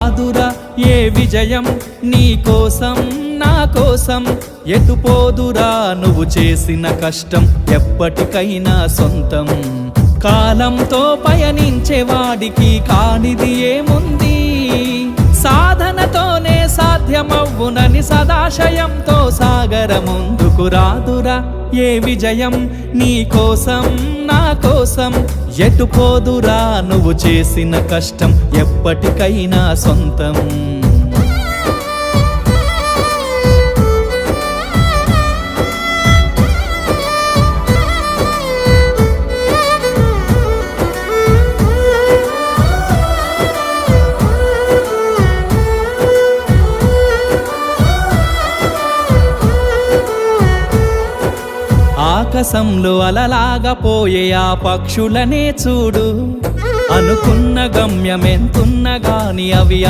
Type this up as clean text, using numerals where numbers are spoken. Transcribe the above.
రాదురా ఏ విజయం నీ కోసం నా కోసం ఎటుపోదురా నువ్వు చేసిన కష్టం ఎప్పటికైనా సొంతం కాలంతో పయనించే వాడికి కానిది ఏముంది సాధనతోనే సాధ్యమవ్వునని సదాశయంతో సాగర ముందుకు రాదురా ఏ విజయం నీ కోసం నా కోసం ఎటుపోదురా నువ్వు చేసిన కష్టం ఎప్పటికైనా సొంతం ఆకాశంలో అలలాగా పోయే ఆ పక్షులనే చూడు అనుకున్న గమ్యమెంతున్న గాని అవి